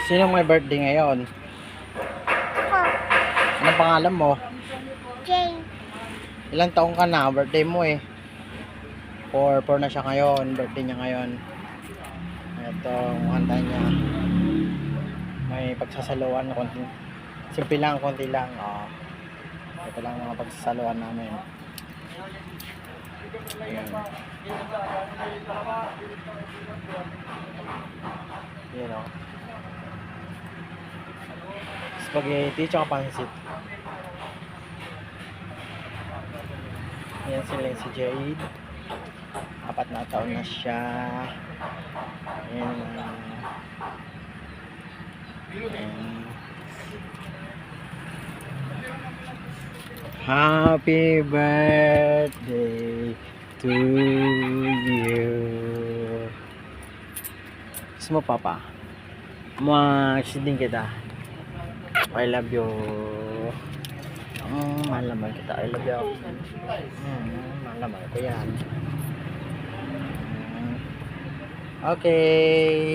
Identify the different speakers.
Speaker 1: Sino may birthday ngayon?
Speaker 2: Ako,
Speaker 1: Anong pangalan mo?
Speaker 2: Jane.
Speaker 1: Ilang taong ka na? Birthday mo eh. 4 na siya ngayon. Birthday niya ngayon. Ito, kanta niya. May pagsasaluan na konti. Simple lang, konti lang. Oh. Ito lang mga pagsasaluan namin. Ayan. Yan o. Spaghetti tsaka pansit. Ayan sila si Jade. 4 na taon na siya. Ayan. Ayan. Happy birthday to you. Gusto mo, Papa? Kiss din kita. I love you. Mahal naman kita. I love you. Mahal naman ko yan. Okay.